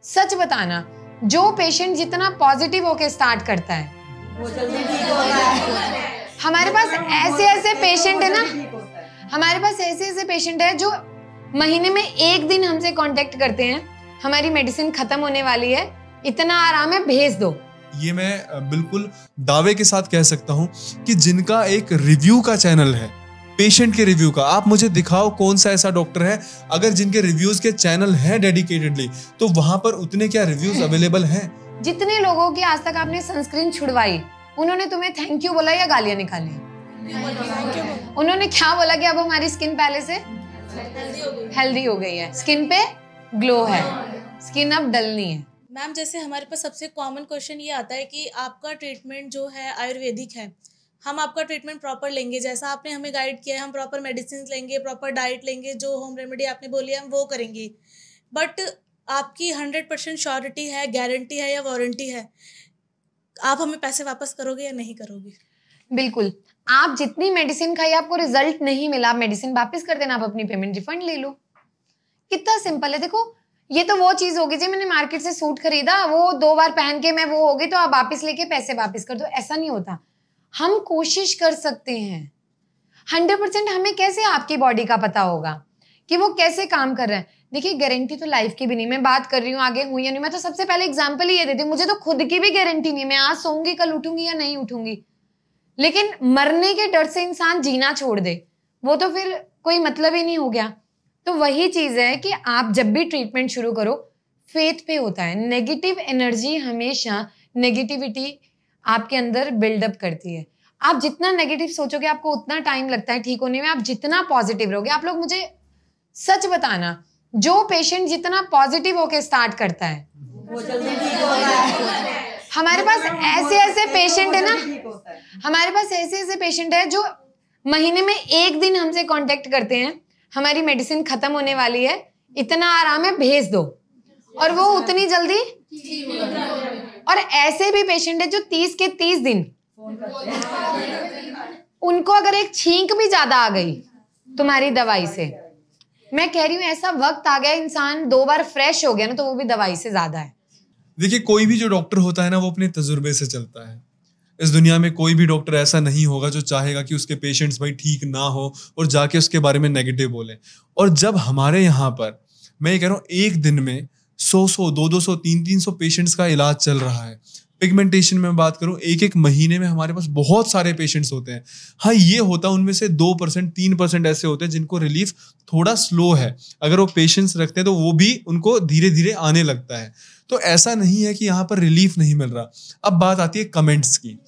सच बताना, जो पेशेंट जितना पॉजिटिव होके स्टार्ट करता है वो जल्दी ठीक होता है। हमारे पास ऐसे पेशेंट है ना, हमारे पास ऐसे पेशेंट है जो महीने में एक दिन हमसे कांटेक्ट करते हैं, हमारी मेडिसिन खत्म होने वाली है, इतना आराम है, भेज दो। ये मैं बिल्कुल दावे के साथ कह सकता हूं कि जिनका एक रिव्यू का चैनल है, पेशेंट के रिव्यू का, आप मुझे दिखाओ कौन सा ऐसा डॉक्टर है अगर जिनके रिव्यूज के चैनल हैं डेडिकेटेडली, तो वहां पर उतने क्या रिव्यूज अवेलेबल हैं? जितने लोगों की आज तक आपने सनस्क्रीन छुड़वाई, उन्होंने तुम्हें थैंक यू बोला या गालियां निकाली? उन्होंने क्या बोला कि अब हमारी स्किन पहले से हेल्दी हो गई है, स्किन पे ग्लो है, स्किन अब डल नहीं है। मैम, जैसे हमारे पास सबसे कॉमन क्वेश्चन ये आता है कि आपका ट्रीटमेंट जो है आयुर्वेदिक है, हम आपका ट्रीटमेंट प्रॉपर लेंगे, जैसा आपने हमें गाइड किया है, हम प्रॉपर मेडिसिन लेंगे, प्रॉपर डाइट लेंगे, जो होम रेमेडी आपने बोली है हम वो करेंगे, बट आपकी 100% श्योरिटी है, गारंटी है या वारंटी है, आप हमें पैसे वापस करोगे या नहीं करोगे? बिल्कुल, आप जितनी मेडिसिन खाई आपको रिजल्ट नहीं मिला, मेडिसिन वापस कर देना, आप अपनी पेमेंट रिफंड ले लो। कितना सिंपल है। देखो, ये तो वो चीज होगी जी, मैंने मार्केट से सूट खरीदा, वो 2 बार पहन के मैं वो होगी तो आप वापस लेके पैसे वापस कर दो, ऐसा नहीं होता। हम कोशिश कर सकते हैं। 100% हमें कैसे आपकी बॉडी का पता होगा कि वो कैसे काम कर रहा है? देखिए, गारंटी तो लाइफ की भी नहीं, मैं बात कर रही हूँ आगे हुई या नहीं, मैं तो सबसे पहले एग्जांपल ही ये देती हूँ, मुझे तो खुद की भी गारंटी नहीं, मैं आज सोऊंगी कल उठूंगी या नहीं उठूंगी, लेकिन मरने के डर से इंसान जीना छोड़ दे, वो तो फिर कोई मतलब ही नहीं हो गया। तो वही चीज है कि आप जब भी ट्रीटमेंट शुरू करो, फेथ पे होता है। नेगेटिव एनर्जी हमेशा नेगेटिविटी आपके अंदर बिल्डअप करती है। आप जितना नेगेटिव सोचोगे आपको उतना टाइम लगता है ठीक होने में, आप जितना पॉजिटिव रहोगे। आप लोग मुझे सच बताना, जो पेशेंट जितना पॉजिटिव होके स्टार्ट करता है वो जल्दी ठीक होता है। हमारे पास ऐसे पेशेंट है ना, हमारे पास ऐसे पेशेंट है जो महीने में एक दिन हमसे कांटेक्ट करते हैं, हमारी मेडिसिन खत्म होने वाली है, इतना आराम है, भेज दो, और वो उतनी जल्दी। और ऐसे भी पेशेंट है जो 30 के 30 दिन, उनको अगर एक छींक भी ज्यादा आ गई तुम्हारी दवाई से, मैं कह रही हूँ ऐसा वक्त आ गया, इंसान 2 बार फ्रेश हो गया ना, तो वो भी दवाई से ज्यादा है। देखिए, कोई भी जो डॉक्टर होता है ना, वो अपने तजुर्बे से चलता है। इस दुनिया में कोई भी डॉक्टर ऐसा नहीं होगा जो चाहेगा कि उसके पेशेंट्स भाई ठीक ना हो और जाके उसके बारे में नेगेटिव बोले। और जब हमारे यहाँ पर, मैं ये कह रहा हूँ, एक दिन में 100 200 300 पेशेंट्स का इलाज चल रहा है। पिगमेंटेशन में बात करूं, एक महीने में हमारे पास बहुत सारे पेशेंट्स होते हैं। हाँ, ये होता है उनमें से 2% 3% ऐसे होते हैं जिनको रिलीफ थोड़ा स्लो है, अगर वो पेशेंस रखते हैं तो वो भी उनको धीरे धीरे आने लगता है। तो ऐसा नहीं है कि यहाँ पर रिलीफ नहीं मिल रहा। अब बात आती है कमेंट्स की,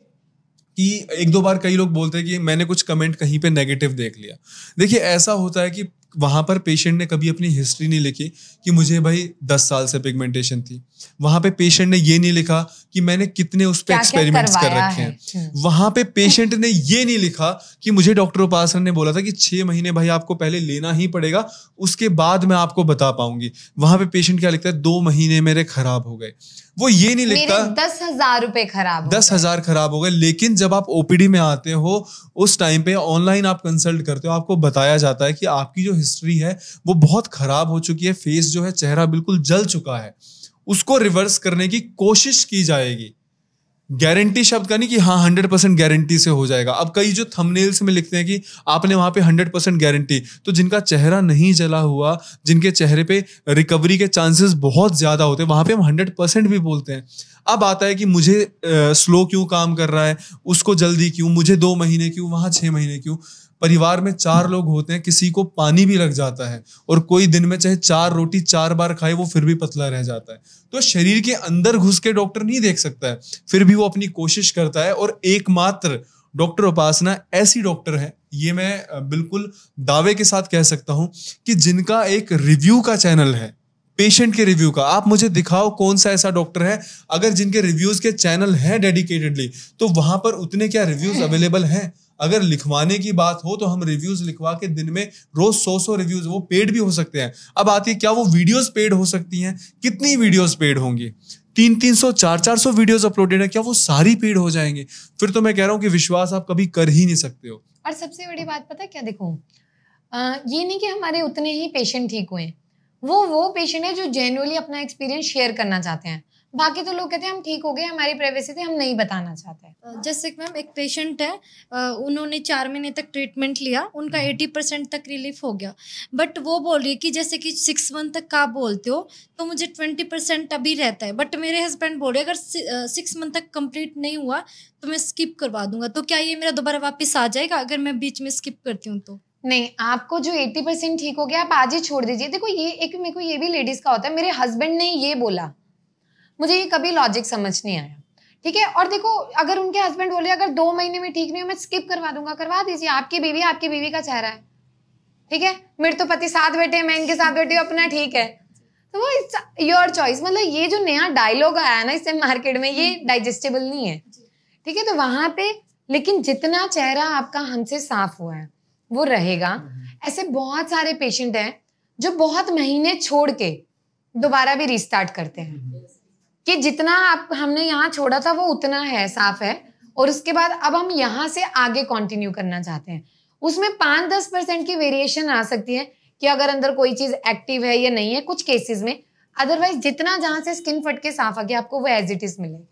कि 1-2 बार कई लोग बोलते हैं कि मैंने कुछ कमेंट कहीं पे नेगेटिव देख लिया। देखिए, ऐसा होता है कि वहां पर पेशेंट ने कभी अपनी हिस्ट्री नहीं लिखी कि मुझे भाई 10 साल से पिगमेंटेशन थी। वहां पे पेशेंट ने ये नहीं लिखा कि मैंने कितने उस पे एक्सपेरिमेंट्स कर रखे हैं। वहां पे पेशेंट ने ये नहीं लिखा कि मुझे डॉक्टर उपासना ने बोला था कि 6 महीने भाई आपको पहले लेना ही पड़ेगा, उसके बाद मैं आपको बता पाऊंगी। वहां पे पेशेंट क्या लिखता है, 2 महीने मेरे खराब हो गए। वो ये नहीं लिखता 10,000 रुपए खराब, 10,000 खराब हो गए। लेकिन जब आप ओपीडी में आते हो, उस टाइम पे ऑनलाइन आप कंसल्ट करते हो, आपको बताया जाता है कि आपकी जो हिस्ट्री है वो बहुत खराब हो चुकी है, फेस जो है, चेहरा बिल्कुल जल चुका है, उसको रिवर्स करने की कोशिश की जाएगी। गारंटी शब्द का नहीं कि हाँ 100% गारंटी से हो जाएगा। अब कई जो थंबनेल्स में लिखते हैं कि आपने वहां पे 100% गारंटी, तो जिनका चेहरा नहीं जला हुआ, जिनके चेहरे पे रिकवरी के चांसेस बहुत ज्यादा होते हैं, वहां पे हम 100% भी बोलते हैं। अब आता है कि मुझे स्लो क्यों काम कर रहा है, उसको जल्दी क्यों, मुझे 2 महीने क्यों, वहां 6 महीने क्यों। परिवार में 4 लोग होते हैं, किसी को पानी भी लग जाता है, और कोई दिन में चाहे 4 रोटी 4 बार खाए वो फिर भी पतला रह जाता है। तो शरीर के अंदर घुस के डॉक्टर नहीं देख सकता है, फिर भी वो अपनी कोशिश करता है। और एकमात्र डॉक्टर उपासना ऐसी डॉक्टर है, ये मैं बिल्कुल दावे के साथ कह सकता हूं, कि जिनका एक रिव्यू का चैनल है, पेशेंट के रिव्यू का। आप मुझे दिखाओ कौन सा ऐसा डॉक्टर है अगर जिनके रिव्यूज के चैनल हैं डेडिकेटेडली, तो वहां पर उतने क्या रिव्यूज अवेलेबल हैं। अगर लिखवाने की बात हो तो हम रिव्यूज लिखवा के दिन में रोज 100 रिव्यूज, वो पेड भी हो सकते हैं। अब आती है, क्या वो वीडियोस पेड हो सकती हैं? कितनी वीडियोस पेड होंगी? 300 400 वीडियोस अपलोडेड है, क्या वो सारी पेड हो जाएंगे? फिर तो मैं कह रहा हूं कि विश्वास आप कभी कर ही नहीं सकते हो। और सबसे बड़ी बात पता है क्या, देखो, ये नहीं कि हमारे उतने ही पेशेंट ठीक हुए, वो पेशेंट है जो जेन्युइनली अपना एक्सपीरियंस शेयर करना चाहते हैं। बाकी तो लोग कहते हैं हम ठीक हो गए, हमारी प्राइवेसी थी, हम नहीं बताना चाहते। जैसे कि मैम एक पेशेंट है, उन्होंने 4 महीने तक ट्रीटमेंट लिया, उनका 80% तक रिलीफ हो गया, बट वो बोल रही है कि जैसे कि 6 मंथ तक का आप बोलते हो तो मुझे 20% अभी रहता है, बट मेरे हस्बैंड बोल रहे अगर 6 मंथ तक कंप्लीट नहीं हुआ तो मैं स्किप करवा दूंगा, तो क्या ये मेरा दोबारा वापस आ जाएगा अगर मैं बीच में स्किप करती हूँ तो? नहीं, आपको जो 80% ठीक हो गया आप आज ही छोड़ दीजिए। देखो ये एक मेरे को ये भी लेडीज का होता है, मेरे हस्बैंड ने ये बोला, मुझे ये कभी लॉजिक समझ नहीं आया, ठीक है। और देखो अगर उनके हस्बैंड बोले अगर 2 महीने में ठीक नहीं हो मैं स्किप करवा दूंगा, करवा दीजिए, आपकी बीवी का चेहरा है, ठीक है। मेरे तो पति साथ बैठे हैं, मैं इनके साथ बैठी हूँ, अपना ठीक है, तो वो इट्स योर चॉइस। मतलब ये जो नया डायलॉग आया ना इससे मार्केट में, ये डाइजेस्टेबल नहीं है, ठीक है। तो वहां पे लेकिन जितना चेहरा आपका हमसे साफ हुआ है वो रहेगा। ऐसे बहुत सारे पेशेंट हैं जो बहुत महीने छोड़ के दोबारा भी रिस्टार्ट करते हैं कि जितना आप हमने यहाँ छोड़ा था वो उतना है, साफ है, और उसके बाद अब हम यहाँ से आगे कंटिन्यू करना चाहते हैं। उसमें 5-10% की वेरिएशन आ सकती है कि अगर अंदर कोई चीज एक्टिव है या नहीं है कुछ केसेस में, अदरवाइज जितना जहाँ से स्किन फट के साफ आ गया आपको वो एज इट इज मिलेगी।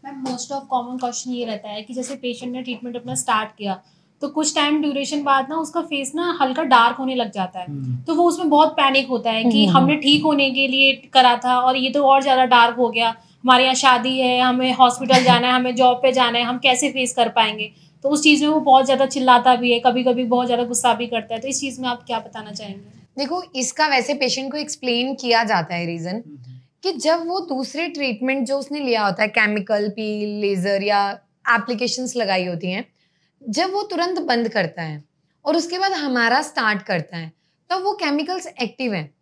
Ma'am most of common question ये रहता है कि जैसे पेशेंट ने ट्रीटमेंट अपना स्टार्ट किया तो कुछ टाइम ड्यूरेशन बाद ना उसका फेस ना हल्का डार्क होने लग जाता है, तो वो उसमें बहुत पैनिक होता है कि हमने ठीक होने के लिए करा था और ये तो और ज़्यादा डार्क हो गया, हमारे यहाँ शादी है, हमें हॉस्पिटल जाना है, हमें जॉब पे जाना है, हम कैसे फेस कर पाएंगे। तो उस चीज़ में वो बहुत ज़्यादा चिल्लाता भी है, कभी कभी बहुत ज़्यादा गुस्सा भी करता है। तो इस चीज़ में आप क्या बताना चाहेंगे? देखो इसका वैसे पेशेंट को एक्सप्लेन किया जाता है रीजन कि जब वो दूसरे ट्रीटमेंट जो उसने लिया होता है, केमिकल, पील, लेजर या एप्लीकेशंस लगाई होती हैं, जब वो तुरंत बंद करता है और उसके बाद हमारा स्टार्ट करता है तो वो केमिकल्स एक्टिव हैं,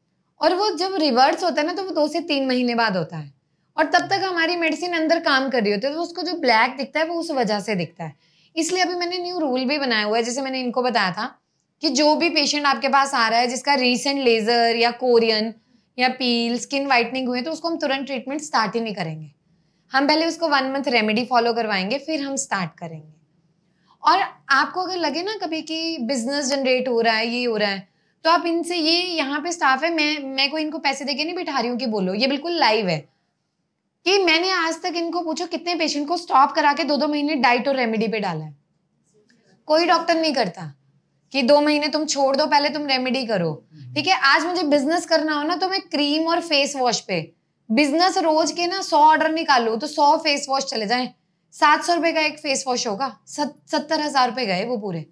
और वो जब रिवर्स होता है ना तो वो 2 से 3 महीने बाद होता है, और तब तक हमारी मेडिसिन अंदर काम कर रही होती है, तो उसको जो ब्लैक दिखता है वो उस वजह से दिखता है। इसलिए अभी मैंने न्यू रूल भी बनाया हुआ है, जैसे मैंने इनको बताया था कि जो भी पेशेंट आपके पास आ रहा है जिसका रिसेंट लेजर या कोरियन या पील, स्किन वाइटनिंग हुई, तो उसको हम तुरंत ट्रीटमेंट स्टार्ट ही नहीं करेंगे। हम पहले उसको 1 मंथ रेमेडी फॉलो करवाएंगे, फिर हम स्टार्ट करेंगे। और आपको अगर लगे ना कभी कि बिजनेस जनरेट हो रहा है, ये हो रहा है, तो आप इनसे, ये यहाँ पे स्टाफ है, मैं कोई इनको पैसे देके नहीं बिठा रही हूँ कि बोलो, ये बिल्कुल लाइव है कि मैंने आज तक इनको पूछो कितने पेशेंट को स्टॉप करा के 2-2 महीने डाइट और रेमेडी पे डाला है। कोई डॉक्टर नहीं करता कि 2 महीने तुम छोड़ दो, पहले तुम रेमेडी करो, ठीक है। आज मुझे बिजनेस करना हो ना तो मैं क्रीम और फेस वॉश पे बिजनेस रोज के ना 100 ऑर्डर निकालू तो 100 फेस वॉश चले जाएं, 700 रुपए का एक फेस वॉश होगा, 70,000 रुपए गए वो पूरे।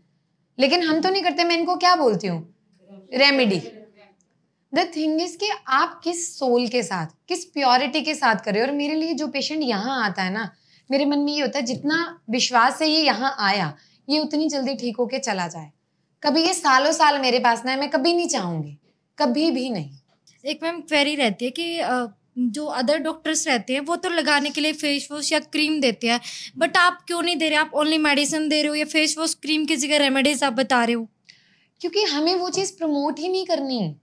लेकिन हम तो नहीं करते, मैं इनको क्या बोलती हूँ, रेमेडी। द थिंग इज कि आप किस सोल के साथ, किस प्योरिटी के साथ कर रहे हो। और मेरे लिए जो पेशेंट यहाँ आता है ना, मेरे मन में ये होता है जितना विश्वास से ये यहाँ आया, ये उतनी जल्दी ठीक होके चला जाए। कभी ये सालों साल मेरे पास ना है, मैं कभी नहीं चाहूंगी, कभी भी नहीं। एक मैम क्वेरी रहती है कि जो अदर डॉक्टर्स रहते हैं वो तो लगाने के लिए फेस वॉश या क्रीम देते हैं, बट आप क्यों नहीं दे रहे? आप ओनली मेडिसिन दे रहे हो या फेस वॉश क्रीम की जगह रेमेडीज आप बता रहे हो? क्योंकि हमें वो चीज प्रमोट ही नहीं करनी।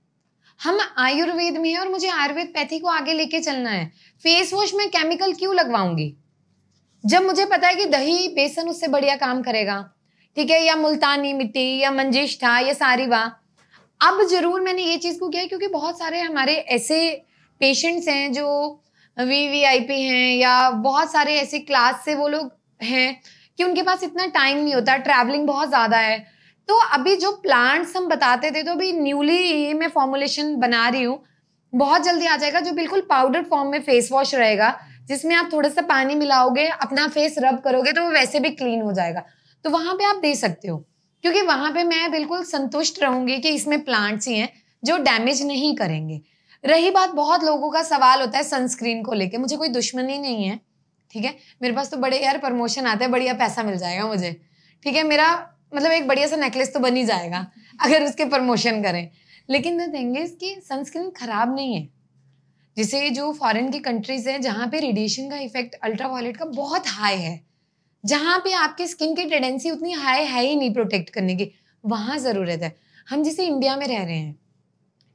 हम आयुर्वेद में है और मुझे आयुर्वेद पैथी को आगे लेके चलना है। फेस वॉश में केमिकल क्यों लगवाऊंगी जब मुझे पता है कि दही बेसन उससे बढ़िया काम करेगा, ठीक है, या मुल्तानी मिट्टी या मंजिष्ठा या सारिवा। अब जरूर मैंने ये चीज को किया है क्योंकि बहुत सारे हमारे ऐसे पेशेंट्स हैं जो वीवीआईपी हैं या बहुत सारे ऐसे क्लास से वो लोग हैं कि उनके पास इतना टाइम नहीं होता, ट्रैवलिंग बहुत ज्यादा है। तो अभी जो प्लांट्स हम बताते थे, तो अभी न्यूली ये मैं फॉर्मुलेशन बना रही हूँ, बहुत जल्दी आ जाएगा, जो बिल्कुल पाउडर फॉर्म में फेस वॉश रहेगा, जिसमें आप थोड़ा सा पानी मिलाओगे, अपना फेस रब करोगे तो वो वैसे भी क्लीन हो जाएगा। तो वहां पे आप दे सकते हो, क्योंकि वहां पे मैं बिल्कुल संतुष्ट रहूंगी कि इसमें प्लांट्स ही हैं जो डैमेज नहीं करेंगे। रही बात, बहुत लोगों का सवाल होता है सनस्क्रीन को लेके, मुझे कोई दुश्मनी नहीं है, ठीक है, मेरे पास तो बड़े यार प्रमोशन आते हैं, बढ़िया पैसा मिल जाएगा मुझे, ठीक है, मेरा मतलब एक बढ़िया सा नेकलेस तो बन ही जाएगा अगर उसके प्रमोशन करें। लेकिन द थिंग इज कि सनस्क्रीन खराब नहीं है। जैसे जो फॉरेन की कंट्रीज हैं जहाँ पे रेडिएशन का इफेक्ट अल्ट्रावायलेट का बहुत हाई है, जहाँ पे आपकी स्किन की टेंडेंसी उतनी हाई है ही नहीं प्रोटेक्ट करने की, वहां जरूरत है। हम जैसे इंडिया में रह रहे हैं,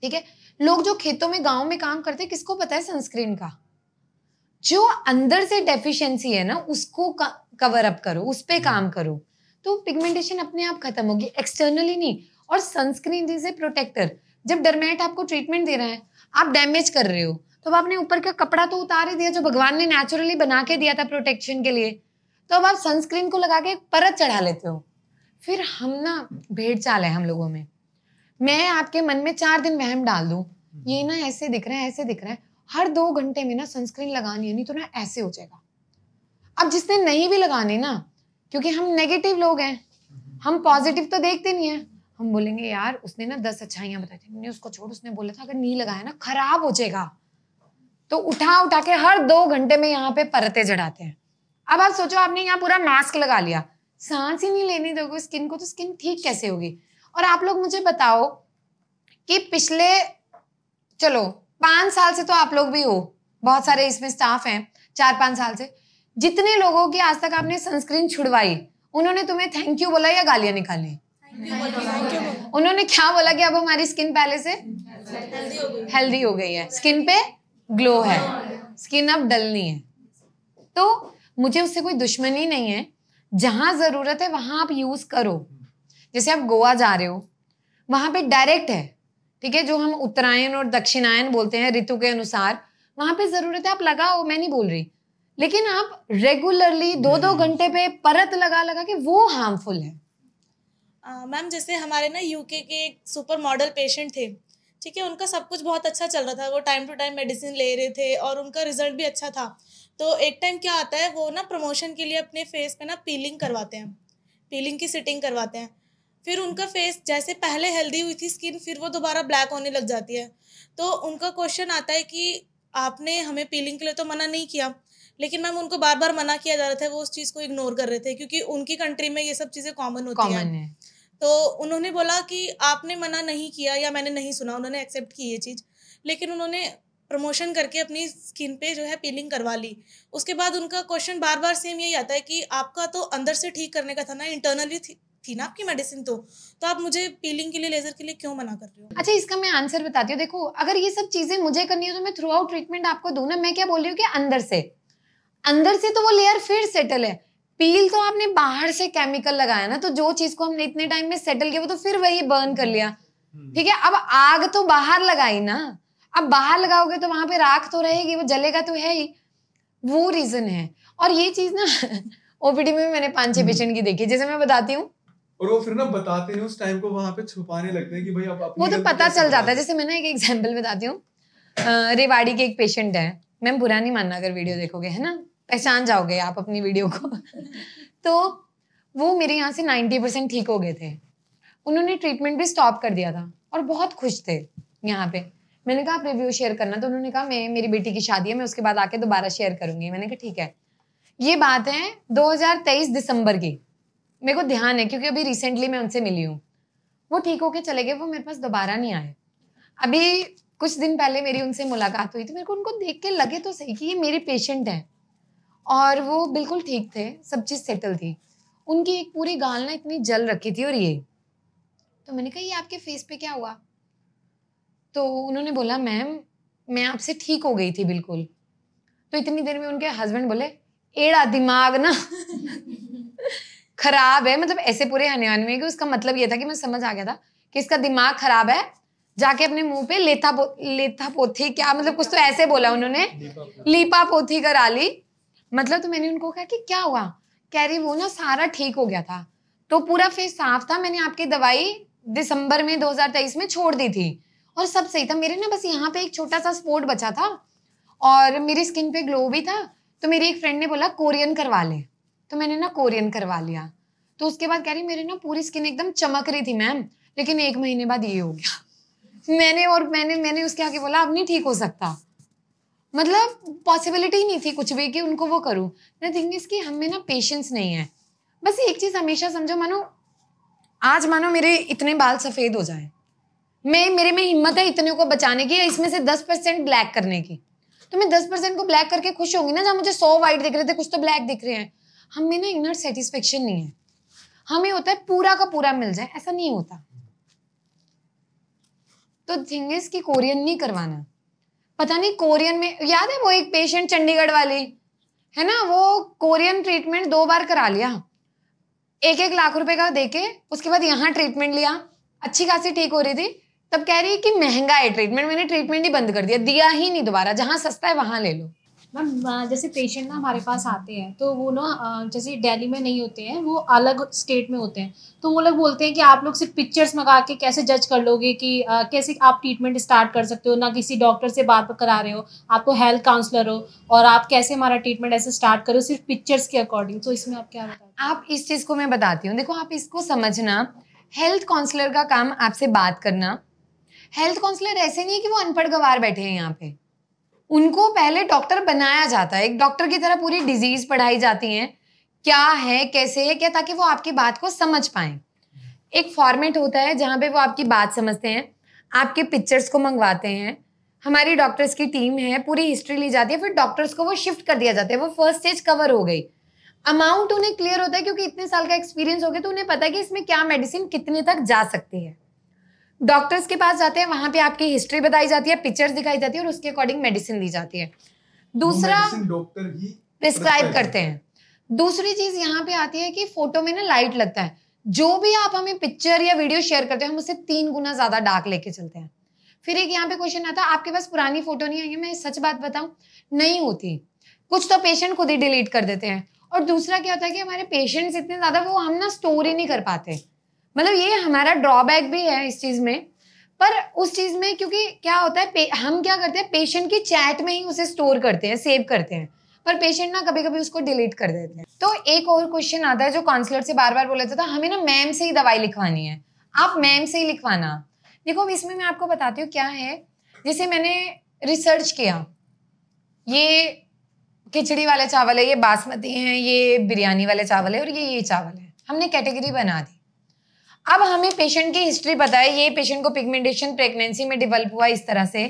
ठीक है, लोग जो खेतों में गांव में काम करते हैं, किसको पता है सनस्क्रीन का? जो अंदर से डेफिशिएंसी है ना, उसको कवर अप करो, उस पे काम करो, तो पिगमेंटेशन अपने आप खत्म होगी, एक्सटर्नली नहीं। और सनस्क्रीन इज ए प्रोटेक्टर। जब डर्मेट आपको ट्रीटमेंट दे रहा है, आप डैमेज कर रहे हो, तो अब आपने ऊपर का कपड़ा तो उतार ही दिया जो भगवान ने नेचुरली बना के दिया था प्रोटेक्शन के लिए, तो अब आप सनस्क्रीन को लगा के एक परत चढ़ा लेते हो। फिर हम ना भेड़ चाल है हम लोगों में, मैं आपके मन में 4 दिन वहम डाल दूं, ये ना ऐसे दिख रहा है, ऐसे दिख रहा है, हर 2 घंटे में ना सनस्क्रीन लगानी है, नहीं तो ना ऐसे हो जाएगा। अब जिसने नहीं भी लगानी ना, क्योंकि हम नेगेटिव लोग हैं, हम पॉजिटिव तो देखते नहीं है, हम बोलेंगे यार उसने ना 10 अच्छाइयां बताई थी, नहीं उसको छोड़, उसने बोला था अगर नहीं लगाया ना खराब हो जाएगा, तो उठा के हर 2 घंटे में यहाँ पे परतें जड़ाते हैं। अब आप सोचो आपने यहाँ पूरा मास्क लगा लिया, सांस ही नहीं लेने दोगे स्किन को, तो स्किन ठीक कैसे होगी? और आप लोग मुझे बताओ कि पिछले चलो 5 साल से तो आप लोग भी हो, बहुत सारे इसमें स्टाफ हैं 4-5 साल से, जितने लोगों की आज तक आपने सनस्क्रीन छुड़वाई, उन्होंने तुम्हें थैंक यू बोला या गालियां निकाली? उन्होंने क्या बोला कि अब हमारी स्किन पहले से हेल्दी हो गई है, स्किन पे ग्लो है, स्किन अब डल नहीं है। तो मुझे उससे कोई दुश्मनी नहीं है, जहां जरूरत है वहां आप यूज करो। जैसे आप गोवा जा रहे हो, वहां पे डायरेक्ट है, ठीक है, जो हम उत्तरायण और दक्षिणायन बोलते हैं ऋतु के अनुसार, वहां पे जरूरत है आप लगाओ, मैं नहीं बोल रही, लेकिन आप रेगुलरली 2-2 घंटे पे परत लगा के वो हार्मफुल है। मैम जैसे हमारे ना यूके के एक सुपर मॉडल पेशेंट थे, ठीक है, उनका सब कुछ बहुत अच्छा चल रहा था, वो टाइम टू टाइम मेडिसिन ले रहे थे और उनका रिजल्ट भी अच्छा था। तो एक टाइम क्या आता है, वो ना प्रमोशन के लिए अपने फेस पे ना पीलिंग करवाते हैं, पीलिंग की सिटिंग करवाते हैं, फिर उनका फेस जैसे पहले हेल्दी हुई थी स्किन, फिर वो दोबारा ब्लैक होने लग जाती है। तो उनका क्वेश्चन आता है कि आपने हमें पीलिंग के लिए तो मना नहीं किया, लेकिन मैम उनको बार बार मना किया जा रहा था, वो उस चीज़ को इग्नोर कर रहे थे क्योंकि उनकी कंट्री में ये सब चीज़ें कॉमन होती हैं। तो उन्होंने बोला कि आपने मना नहीं किया या मैंने नहीं सुना, उन्होंने एक्सेप्ट की ये चीज़, लेकिन उन्होंने प्रमोशन करके अपनी स्किन पे जो है पीलिंग करवा ली। उसके बाद उनका क्वेश्चन बार बार सेम यही आता है कि आपका तो अंदर से ठीक करने का था ना, इंटरनली थी ना आपकी मेडिसिन, तो आप मुझे पीलिंग के लिए, लेजर के लिए क्यों मना कर रहे हो? अच्छा, इसका मैं आंसर बताती हूँ। देखो, अगर ये सब चीजें मुझे करनी है तो मैं थ्रू आउट ट्रीटमेंट आपको दूं ना। मैं क्या बोल रही हूँ कि अंदर से तो वो लेयर फिर सेटल है, पील तो आपने बाहर से केमिकल लगाया ना, तो जो चीज को हमने इतने टाइम में सेटल किया वो तो फिर वही बर्न कर लिया, ठीक है। अब आग तो बाहर लगाई ना, अब बाहर लगाओगे तो वहां पे राख तो रहेगी, वो जलेगा तो है ही, वो रीजन है। और ये चीज ना ओपीडी में मैंने 5-6 पेशेंट की देखी, जैसे मैं बताती हूँ, और वो फिर ना बताते हैं उस टाइम को वहां पे छुपाने लगते हैं कि भाई अब वो तो पता चल जाता है। जैसे मैं ना एक एग्जांपल बताती हूँ, रेवाड़ी के एक पेशेंट है, मैम बुरा नहीं मानना अगर वीडियो देखोगे, है ना, पहचान जाओगे आप अपनी वीडियो को तो वो मेरे यहाँ से 90% ठीक हो गए थे, उन्होंने ट्रीटमेंट भी स्टॉप कर दिया था और बहुत खुश थे यहाँ पे। मैंने कहा आप रिव्यू शेयर करना, तो उन्होंने कहा मेरी बेटी की शादी है, मैं उसके बाद आके दोबारा शेयर करूंगी। मैंने कहा ठीक है। ये बात है 2023 दिसंबर की, मेरे को ध्यान है क्योंकि अभी रिसेंटली मैं उनसे मिली हूँ। वो ठीक होके चले गए, वो मेरे पास दोबारा नहीं आए। अभी कुछ दिन पहले मेरी उनसे मुलाकात हुई थी, मेरे को उनको देख के लगे तो सही कि ये मेरी पेशेंट है, और वो बिल्कुल ठीक थे, सब चीज़ सेटल थी। उनकी एक पूरी गाल ना इतनी जल रखी थी, और ये तो मैंने कहा ये आपके फेस पे क्या हुआ? तो उन्होंने बोला मैम मैं आपसे ठीक हो गई थी बिल्कुल। तो इतनी देर में उनके हस्बैंड बोले एड़ा दिमाग ना खराब है, मतलब ऐसे पूरे हनियान में कि उसका मतलब ये था कि मैं समझ आ गया था कि इसका दिमाग खराब है, जाके अपने मुंह पे लेथा पोथी क्या, मतलब कुछ तो ऐसे बोला उन्होंने, लीपा पोथी करा ली मतलब। तो मैंने उनको कहा कि क्या हुआ? कह रही वो ना सारा ठीक हो गया था, तो पूरा फेस साफ था, मैंने आपकी दवाई दिसंबर में 2023 में छोड़ दी थी और सब सही था। मेरे ना बस यहाँ पे एक छोटा सा स्पॉट बचा था और मेरी स्किन पे ग्लो भी था, तो मेरी एक फ्रेंड ने बोला कोरियन करवा ले, तो मैंने ना कोरियन करवा लिया। तो उसके बाद कह रही मेरी ना पूरी स्किन एकदम चमक रही थी मैम, लेकिन 1 महीने बाद ये हो गया। मैंने उसके आगे बोला अब नहीं ठीक हो सकता, मतलब पॉसिबिलिटी ही नहीं थी कुछ भी कि उनको वो करूं। द थिंग इज कि हमें ना पेशेंस नहीं है। बस एक चीज हमेशा समझो, मानो मेरे इतने बाल सफेद हो जाए, मेरे में हिम्मत है इतने को बचाने की, इसमें से 10% ब्लैक करने की, तो मैं 10% को ब्लैक करके खुश होंगी ना। जहाँ मुझे 100 वाइट दिख रहे थे, कुछ तो ब्लैक दिख रहे हैं। हमें ना इनर सेटिस्फेक्शन नहीं है, हमें होता है पूरा का पूरा मिल जाए, ऐसा नहीं होता। तो थिंग इज कि कोरियन नहीं करवाना। पता नहीं कोरियन में, याद है वो एक पेशेंट चंडीगढ़ वाली है ना, वो कोरियन ट्रीटमेंट 2 बार करा लिया, 1-1 लाख रुपए का देके, उसके बाद यहाँ ट्रीटमेंट लिया, अच्छी खासी ठीक हो रही थी, तब कह रही है कि महंगा है ट्रीटमेंट, मैंने ट्रीटमेंट ही बंद कर दिया ही नहीं दोबारा, जहाँ सस्ता है वहाँ ले लो। मैम जैसे पेशेंट ना हमारे पास आते हैं तो वो ना जैसे दिल्ली में नहीं होते हैं, वो अलग स्टेट में होते हैं, तो वो लोग बोलते हैं कि आप लोग सिर्फ पिक्चर्स मंगा के कैसे जज कर लोगे कि कैसे आप ट्रीटमेंट स्टार्ट कर सकते हो, ना किसी डॉक्टर से बात करा रहे हो, आप तो हेल्थ काउंसलर हो और आप कैसे हमारा ट्रीटमेंट ऐसे स्टार्ट करो सिर्फ पिक्चर्स के अकॉर्डिंग। तो इसमें आप क्या बताते हैं? आप इस चीज़ को मैं बताती हूँ, देखो आप इसको समझना, हेल्थ काउंसलर का काम आपसे बात करना। हेल्थ काउंसलर ऐसे नहीं है कि वो अनपढ़ गवार बैठे हैं यहाँ पे, उनको पहले डॉक्टर बनाया जाता है, एक डॉक्टर की तरह पूरी डिजीज पढ़ाई जाती है, क्या है कैसे है क्या, ताकि वो आपकी बात को समझ पाए। एक फॉर्मेट होता है जहाँ पे वो आपकी बात समझते हैं, आपके पिक्चर्स को मंगवाते हैं, हमारी डॉक्टर्स की टीम है, पूरी हिस्ट्री ली जाती है, फिर डॉक्टर्स को वो शिफ्ट कर दिया जाता है, वो फर्स्ट स्टेज कवर हो गई। अमाउंट उन्हें क्लियर होता है क्योंकि इतने साल का एक्सपीरियंस हो गया, तो उन्हें पता है कि इसमें क्या मेडिसिन कितने तक जा सकती है। डॉक्टर्स के पास जाते हैं, वहां पे आपकी हिस्ट्री बताई जाती है, पिक्चर्स दिखाई जाती है और उसके अकॉर्डिंग मेडिसिन दी जाती है। दूसरा डॉक्टर ही प्रिस्क्राइब करते हैं। दूसरी चीज यहाँ पे आती है कि फोटो में ना लाइट लगता है, जो भी आप हमें पिक्चर या वीडियो शेयर करते हैं हम उससे 3 गुना ज्यादा डार्क लेके चलते हैं। फिर एक यहाँ पे क्वेश्चन आता है, आपके पास पुरानी फोटो नहीं आई है? मैं सच बात बताऊं, नहीं होती, कुछ तो पेशेंट खुद ही डिलीट कर देते हैं। और दूसरा क्या होता है कि हमारे पेशेंट्स इतने ज्यादा वो हम ना स्टोर ही नहीं कर पाते, मतलब ये हमारा ड्रॉबैक भी है इस चीज में। पर उस चीज में क्योंकि क्या होता है, हम क्या करते हैं पेशेंट की चैट में ही उसे स्टोर करते हैं, सेव करते हैं, पर पेशेंट ना कभी कभी उसको डिलीट कर देते हैं। तो एक और क्वेश्चन आता है जो काउंसलर से बार बार बोला जाता है, हमें ना मैम से ही दवाई लिखवानी है, आप मैम से ही लिखवाना। देखो अब इसमें मैं आपको बताती हूँ क्या है। जैसे मैंने रिसर्च किया, ये खिचड़ी वाले चावल है, ये बासमती है, ये बिरयानी वाले चावल है और ये चावल है, हमने कैटेगरी बना दी। अब हमें पेशेंट की हिस्ट्री पता है, ये पेशेंट को पिगमेंटेशन प्रेगनेंसी में डेवलप हुआ इस तरह से,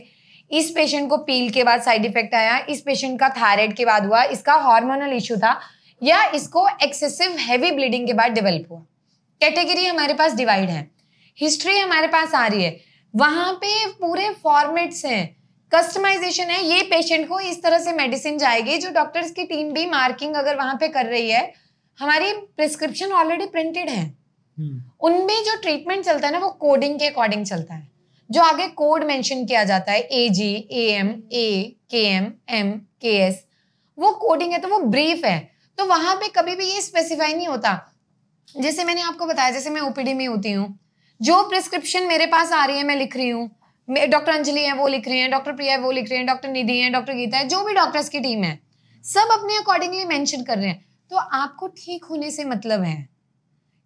इस पेशेंट को पील के बाद साइड इफेक्ट आया, इस पेशेंट का थायराइड के बाद हुआ, इसका हार्मोनल इशू था, या इसको एक्सेसिव हैवी ब्लीडिंग के बाद डेवलप हुआ। कैटेगरी हमारे पास डिवाइड है, हिस्ट्री हमारे पास आ रही है, वहां पे पूरे फॉर्मेट्स हैं, कस्टमाइजेशन है, ये पेशेंट को इस तरह से मेडिसिन जाएगी, जो डॉक्टर्स की टीम भी मार्किंग अगर वहां पे कर रही है, हमारी प्रिस्क्रिप्शन ऑलरेडी प्रिंटेड है, उनमें जो ट्रीटमेंट चलता है ना वो कोडिंग के अकॉर्डिंग चलता है, जो आगे कोड मेंशन किया जाता है AG, AM, A, KM, M, KS, वो कोडिंग है, तो वो ब्रीफ है, तो वहां पे कभी भी ये स्पेसिफाई नहीं होता। जैसे मैंने आपको बताया, जैसे मैं OPD में होती हूँ, जो प्रिस्क्रिप्शन मेरे पास आ रही है मैं लिख रही हूँ, डॉक्टर अंजलि है वो लिख रही है, डॉक्टर प्रिया है वो लिख रही है, डॉक्टर निधि है, डॉक्टर गीता है, जो भी डॉक्टर्स की टीम है सब अपने अकॉर्डिंगली मेंशन कर रहे हैं, तो आपको ठीक होने से मतलब है।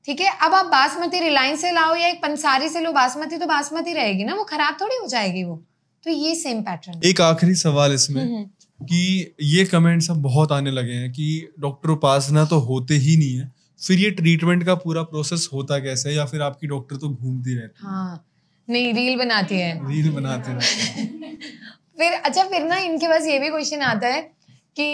ठीक है, अब आप बासमती रिलायंस से लाओ या एक पंसारी से लो, बासमती तो बासमती रहेगी ना, वो खराब थोड़ी हो जाएगी वो, तो ये सेम पैटर्न। एक आखिरी सवाल इसमें कि ये कमेंट्स अब बहुत आने लगे हैं कि डॉक्टर उपासना तो होते ही नहीं है, फिर ये ट्रीटमेंट का पूरा प्रोसेस होता कैसे है, या फिर आपकी डॉक्टर तो घूमती रहती है? हाँ नहीं, रील बनाती है, रील बनाते रहते हैं। फिर अच्छा, फिर ना इनके पास ये भी क्वेश्चन आता है कि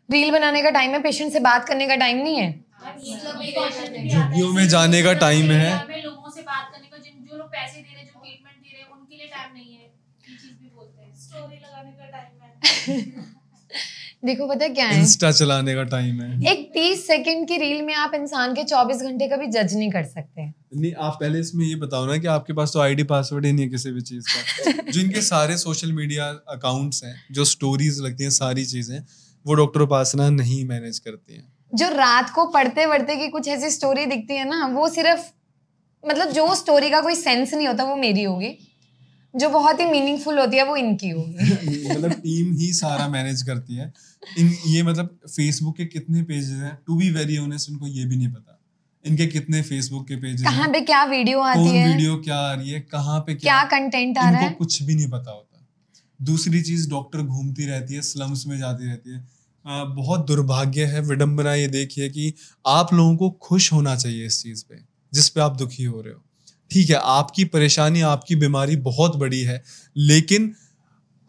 रील बनाने का टाइम है, पेशेंट से बात करने का टाइम नहीं है। झुग्गियों में जाने का टाइम है, लोगों से बात करने का, जो लोग पैसे दे रहे हैं, जो ट्रीटमेंट दे रहे हैं, उनके लिए टाइम नहीं है, ये चीज भी बोलते हैं। स्टोरी लगाने का टाइम है। देखो पता क्या है, इंस्टा चलाने का टाइम है। एक 30 सेकंड की रील में आप इंसान के 24 घंटे का भी जज नहीं कर सकते। नहीं, आप पहले इसमें ये बताओ ना कि आपके पास तो आईडी पासवर्ड ही नहीं है किसी भी चीज का। जो इनके सारे सोशल मीडिया अकाउंट्स हैं, जो स्टोरीज लगती हैं, सारी चीजें वो डॉक्टर उपासना नहीं मैनेज करती हैं। जो रात को पढ़ते पढ़ते की कुछ ऐसी स्टोरी दिखती है ना, वो सिर्फ मतलब जो स्टोरी का कोई सेंस नहीं होता वो मेरी होगी, जो बहुत ही मीनिंगफुल होती है वो इनकी होगी। मतलब टीम ही सारा मैनेज करती है। ये मतलब फेसबुक के कितने पेजेस हैं, टू बी वेरी ऑनेस्ट उनको ये भी नहीं पता इनके कितने फेसबुक के पेजेस हैं, कहाँ पे क्या वीडियो आती कौन है, वीडियो क्या आ रही है, कहाँ पे क्या कंटेंट आ रहा है, इनको कुछ भी नहीं पता होता। दूसरी चीज, डॉक्टर घूमती रहती है, स्लम्स में जाती रहती है। बहुत दुर्भाग्य है, विडंबना ये देखिए कि आप लोगों को खुश होना चाहिए इस चीज पे जिस पे आप दुखी हो रहे हो। ठीक है, आपकी परेशानी, आपकी बीमारी बहुत बड़ी है, लेकिन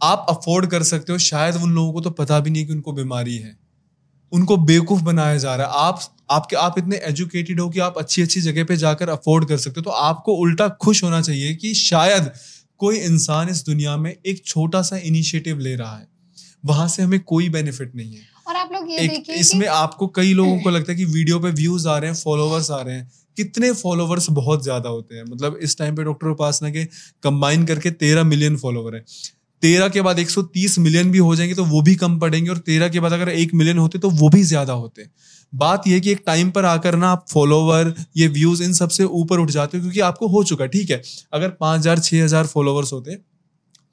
आप अफोर्ड कर सकते हो। शायद उन लोगों को तो पता भी नहीं कि उनको बीमारी है, उनको बेवकूफ बनाया जा रहा है। आप इतने एजुकेटेड हो कि आप अच्छी अच्छी जगह पे जाकर अफोर्ड कर सकते हो, तो आपको उल्टा खुश होना चाहिए कि शायद कोई इंसान इस दुनिया में एक छोटा सा इनिशिएटिव ले रहा है, वहां से हमें कोई बेनिफिट नहीं है। और आप लोग लोग ये एक देखिए इसमें आपको कई लोगों को लगता है कि वीडियो पे व्यूज आ रहे हैं, फॉलोवर्स आ रहे हैं। कितने फॉलोवर्स बहुत ज्यादा होते हैं। मतलब इस टाइम पे डॉक्टर उपासना के कंबाइन करके 13 मिलियन फॉलोवर है। 13 के बाद 130 मिलियन भी हो जाएंगे तो वो भी कम पड़ेंगे, और 13 के बाद अगर 1 मिलियन होते तो वो भी ज्यादा होते। बात यह कि एक टाइम पर आकर ना आप फॉलोवर, ये व्यूज, इन सबसे ऊपर उठ जाते हो क्योंकि आपको हो चुका। ठीक है, अगर 5,000 6,000 फॉलोवर्स होते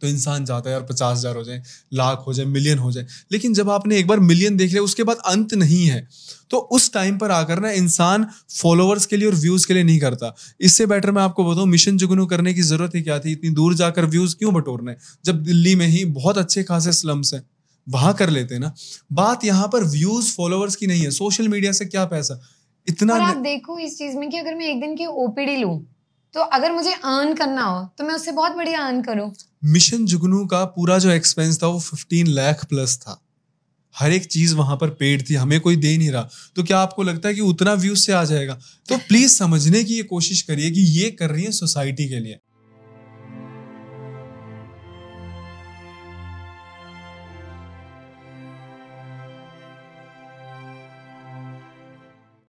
तो इंसान चाहता है यार 50,000 हो जाए, लाख हो जाए, मिलियन हो जाए। लेकिन जब आपने एक बार मिलियन देख लिया उसके बाद अंत नहीं है। तो उस टाइम पर आकर ना इंसान फॉलोवर्स के लिए और व्यूज के लिए नहीं करता। इससे बेटर मैं आपको बताऊं, मिशन जुगनू करने की जरूरत ही क्या थी? इतनी दूर जाकर व्यूज क्यों बटोरने, जब दिल्ली में ही बहुत अच्छे खासे स्लम्स हैं, वहां कर लेते ना। बात यहाँ पर व्यूज फॉलोवर्स की नहीं है, सोशल मीडिया से क्या पैसा इतना। और आप देखो इस चीज में कि अगर मैं एक दिन की ओपीडी लूं तो अगर मुझे अर्न करना हो तो मैं उससे बहुत बढ़िया अर्न करूं। मिशन जुगनू का पूरा जो एक्सपेंस था वो 15 लाख प्लस था। हर एक चीज वहां पर पेड थी, हमें कोई दे नहीं रहा। तो क्या आपको लगता है कि उतना व्यूज से आ जाएगा? तो प्लीज समझने की ये कोशिश करिए कि ये कर रही है सोसाइटी के लिए।